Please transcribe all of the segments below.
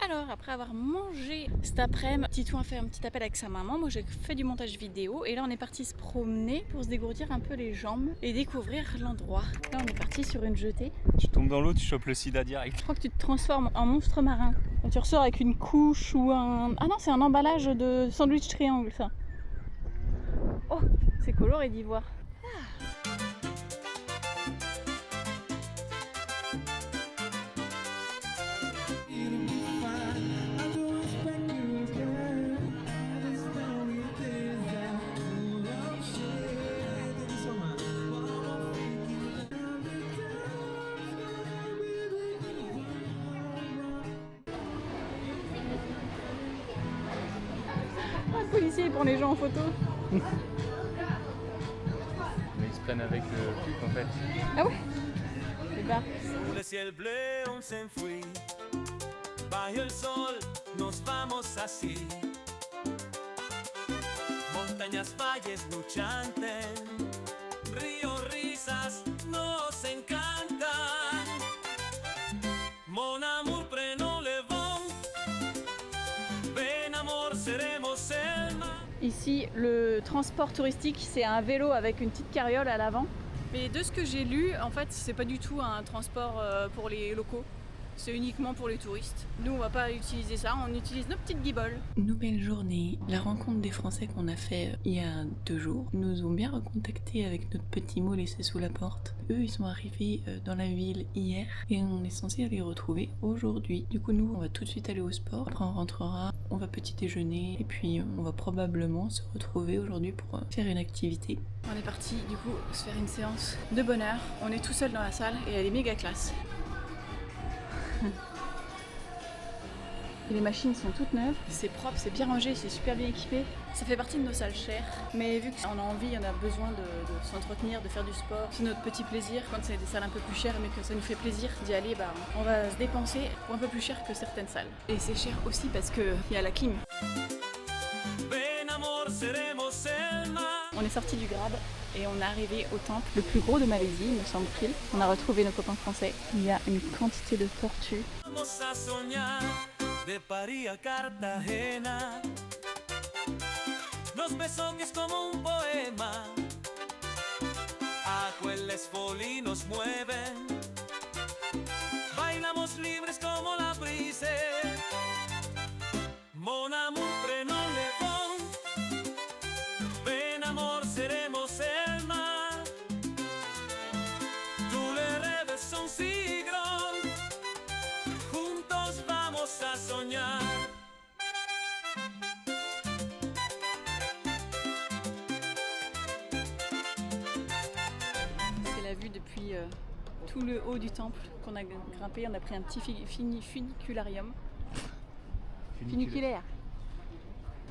Alors, après avoir mangé cet après-midi, Titou a fait un petit appel avec sa maman. Moi, j'ai fait du montage vidéo. Et là, on est parti se promener pour se dégourdir un peu les jambes et découvrir l'endroit. Là, on est parti sur une jetée. Tu tombes dans l'eau, tu chopes le sida direct. Je crois que tu te transformes en monstre marin. Et tu ressors avec une couche ou un... Ah non, c'est un emballage de sandwich triangle, ça. Oh, c'est coloré d'ivoire. Policier pour les gens en photo. Mais ils se prennent avec le truc en fait. Ah ouais? C'est pas. Sous le ciel bleu on s'enfuit, bajo el sol nos vamos así. Montañas, valles luchantes, ríos, risas nos encantan. Mon amour prenons le vent, ven amor seremos el mar. Ici, le transport touristique, c'est un vélo avec une petite carriole à l'avant. Mais de ce que j'ai lu, en fait, c'est pas du tout un transport pour les locaux. C'est uniquement pour les touristes. Nous, on va pas utiliser ça, on utilise nos petites guiboles. Nouvelle journée. La rencontre des Français qu'on a fait il y a 2 jours nous ont bien recontactés avec notre petit mot laissé sous la porte. Eux, ils sont arrivés dans la ville hier et on est censé les retrouver aujourd'hui. Du coup, nous, on va tout de suite aller au sport. Après, on rentrera, on va petit déjeuner et puis on va probablement se retrouver aujourd'hui pour faire une activité. On est parti, du coup, se faire une séance de bonheur. On est tout seul dans la salle et elle est méga classe. Et les machines sont toutes neuves, c'est propre, c'est bien rangé, c'est super bien équipé. Ça fait partie de nos salles chères, mais vu qu'on a envie, on a besoin de s'entretenir, de faire du sport, c'est notre petit plaisir. Quand c'est des salles un peu plus chères, mais que ça nous fait plaisir d'y aller, bah, on va se dépenser pour un peu plus cher que certaines salles. Et c'est cher aussi parce qu'il y a la clim. Ven amor seremos el mar. On est sorti du Grab et on est arrivé au temple le plus gros de Malaisie, me semble-t-il. On a retrouvé nos copains français. Il y a une quantité de tortues. Vamos a soñar de París a Cartagena. Los besos es como un poema. Aqueles folly nos mueven. Bailamos libres como la brisa. Mon amour prenons le vent. Ven amor seremos el mar. Tous les rêves sont si grands. Juntos vamos a soñar. C'est la vue depuis tout le haut du temple qu'on a grimpé. On a pris un petit funicularium. Funiculaire.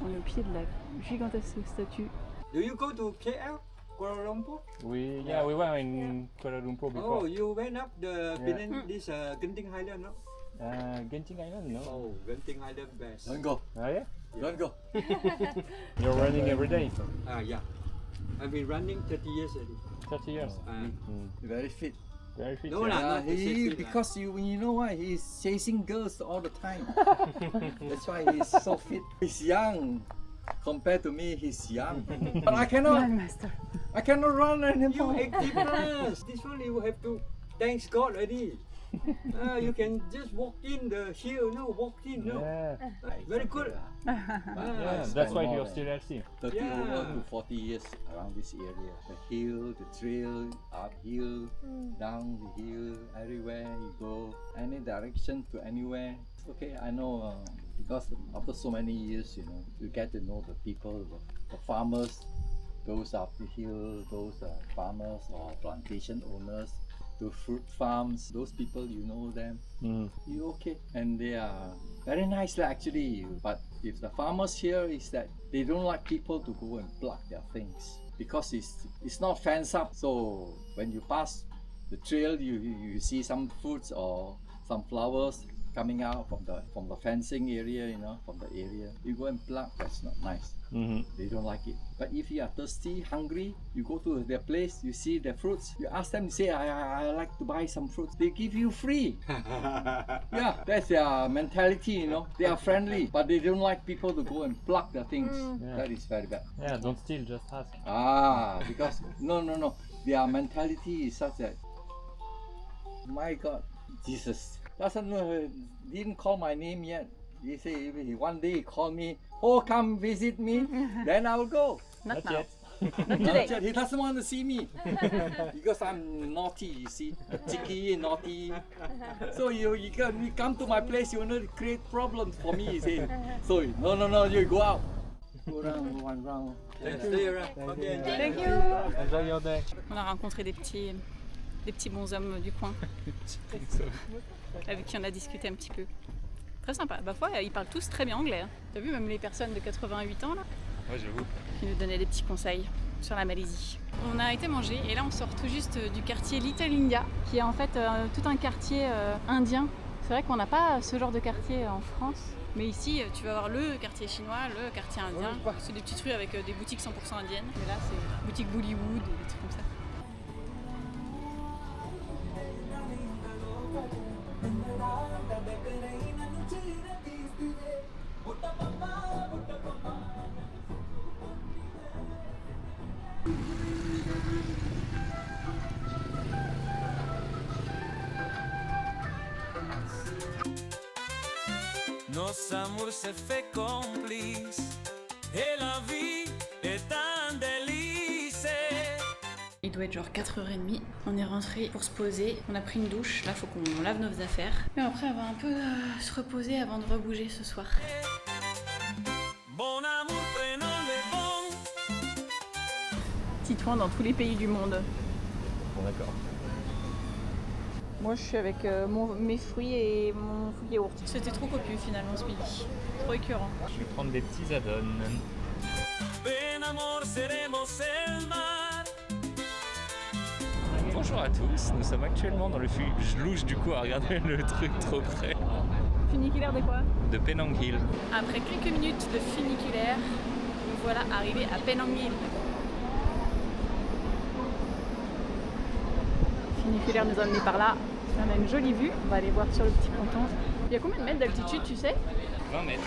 On est au pied de la gigantesque statue. Do you go to KL, Kuala Lumpur? We were in Kuala Lumpur before. Oh, you went up the this Genting Highland, no? Genting Island, no? Oh, Genting Highland best. Don't go. Oh yeah? Don't go. You're running every day. Yeah. I've been running 30 years already. 30 years. Very fit. Very fit. No yeah. lah. Not to say He fit because you know why he's chasing girls all the time. That's why he's so fit. He's young. Compared to me, he's young. But I cannot run You anymore. 80 plus. This one you have to thank God already. You can just walk in the hill, no? Walk in, no? Yeah. Very good. Yeah, that's why you're still healthy. 30 Yeah. over to 40 years around this area. The hill, the trail, uphill, down the hill, everywhere you go, any direction to anywhere. Okay, I know because after so many years, you get to know the people, the farmers, those up the hill, those farmers or plantation owners, the fruit farms, those people, you know them. You okay, and they are very nice actually. But if the farmers here is that they don't like people to go and pluck their things because it's not fenced up. So when you pass the trail, you see some fruits or some flowers. coming out from the fencing area, you know, from the area. You go and pluck, that's not nice. They don't like it. But if you are thirsty, hungry, you go to their place, you see their fruits, you ask them, say, I like to buy some fruits. They give you free. Yeah, that's their mentality, you know. They are friendly, but they don't like people to go and pluck the things. Yeah. That is very bad. Yeah, don't steal, just ask. Because no. Their mentality is such that, my God, Jesus didn't call my name yet. He say one day he called me, oh, come visit me, then I will go. Not Not now. yet. Not today. He doesn't want to see me because I'm naughty, you see, cheeky, naughty. So you come to my place, you want to create problems for me, you see. So no, you go out. Go round, one round. Stay around. Okay. Thank you. Enjoy your day. On a rencontré des petits bonshommes du coin avec qui on a discuté un petit peu. Très sympa. Bah, ils parlent tous très bien anglais. Hein. T'as vu même les personnes de 88 ans là Ouais, j'avoue. qui nous donnaient des petits conseils sur la Malaisie. On a été manger et là on sort tout juste du quartier Little India qui est en fait tout un quartier indien. C'est vrai qu'on n'a pas ce genre de quartier en France. Mais ici, tu vas avoir le quartier chinois, le quartier indien. C'est des petites rues avec des boutiques 100% indiennes. Mais là, c'est boutique Bollywood, des trucs comme ça. Nos amours se fait complice et la vie est un délice. Il doit être genre 4h30. On est rentré pour se poser. On a pris une douche. Là, faut qu'on lave nos affaires. Et après, on va un peu se reposer avant de rebouger ce soir. Bon amour, prenons le bon. Titouan dans tous les pays du monde. Bon, d'accord. Moi, je suis avec mes fruits et mon yaourt. C'était trop copieux finalement ce midi. Trop écœurant. Je vais prendre des petits add-ons. Ven amor, seremos el mar. Bonjour à tous, nous sommes actuellement dans le je louche du coup à regarder le truc trop près Funiculaire de quoi? de Penang Hill. Après quelques minutes de funiculaire, nous voilà arrivés à Penang Hill. Funiculaire nous a emmenés par là. On a une jolie vue. On va aller voir sur le petit ponton. Il y a combien de mètres d'altitude, tu sais? 20 mètres.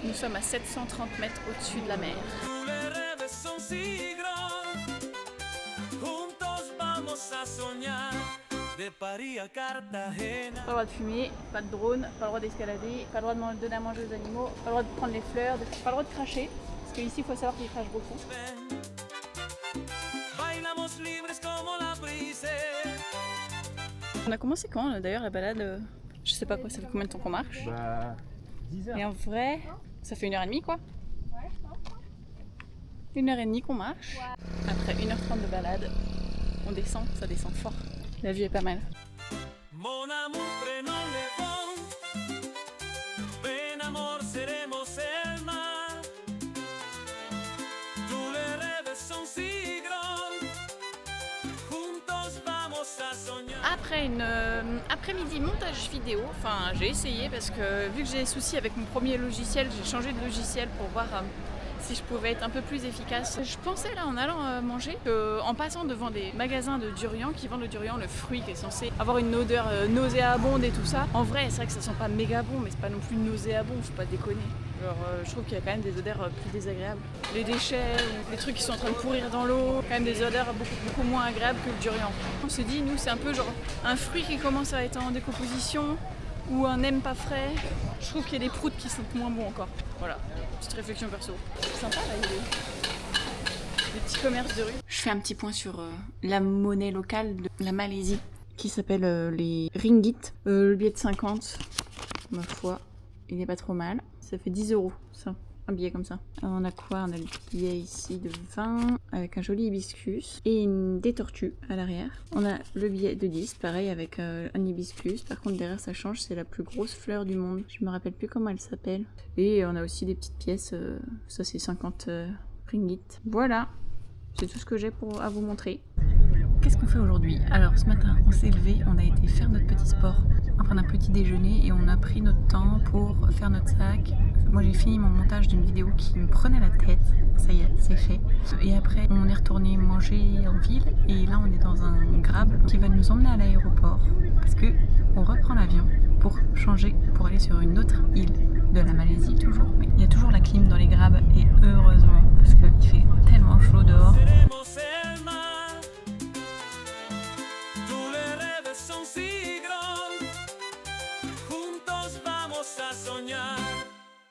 Nous sommes à 730 mètres au-dessus de la mer. Tous les rêves sont si grands. Juntos vamos a soñar. De Paris à Cartagena. Pas le droit de fumer, pas de drone, pas le droit d'escalader, pas le droit de donner à manger aux animaux, pas le droit de prendre les fleurs, pas le droit de cracher. Parce qu'ici, il faut savoir qu'ils crachent beaucoup. Bailamos libres como la brise. On a commencé quand d'ailleurs la balade? Je sais pas quoi, ça fait combien de temps qu'on marche? Bah, 10 heures. Et en vrai, ça fait 1h30 quoi. 1h30 qu'on marche. Après 1h30 de balade, on descend, ça descend fort. La vue est pas mal. Mon amour, prenons le bon. Ven amor, seremos el mar. Tous les rêves sont si grands. Juntos vamos a soñar. Après une après-midi montage vidéo, enfin j'ai essayé parce que vu que j'ai des soucis avec mon premier logiciel, j'ai changé de logiciel pour voir si je pouvais être un peu plus efficace. Je pensais là en allant manger en passant devant des magasins de durian qui vendent le durian, le fruit qui est censé avoir une odeur nauséabonde et tout ça. En vrai c'est vrai que ça sent pas méga bon mais c'est pas non plus nauséabond, faut pas déconner. Genre, je trouve qu'il y a quand même des odeurs plus désagréables. Les déchets, ou les trucs qui sont en train de pourrir dans l'eau, quand même des odeurs beaucoup moins agréables que le durian. On se dit, nous, c'est un peu genre un fruit qui commence à être en décomposition ou un nem pas frais. Je trouve qu'il y a des proutes qui sont moins bons encore. Voilà, petite réflexion perso. C'est sympa là, il y a des petits commerces de rue. Je fais un petit point sur la monnaie locale de la Malaisie qui s'appelle les ringgit. Le billet de 50, ma foi, il n'est pas trop mal. Ça fait 10 €, ça, un billet comme ça. Alors on a quoi? On a le billet ici de 20 avec un joli hibiscus et des tortues à l'arrière. On a le billet de 10, pareil avec un hibiscus. Par contre derrière ça change, c'est la plus grosse fleur du monde. Je me rappelle plus comment elle s'appelle. Et on a aussi des petites pièces, ça c'est 50 ringgit. Voilà, c'est tout ce que j'ai à vous montrer. Qu'est-ce qu'on fait aujourd'hui? Alors ce matin on s'est levé, on a été faire notre petit sport, prendre un petit déjeuner et on a pris notre temps pour faire notre sac. Moi j'ai fini mon montage d'une vidéo qui me prenait la tête, ça y est, c'est fait. Et après on est retourné manger en ville et là on est dans un Grab qui va nous emmener à l'aéroport parce que on reprend l'avion pour changer, pour aller sur une autre île de la Malaisie toujours. Mais il y a toujours la clim dans les Grabs et heureusement parce qu'il fait tellement chaud dehors.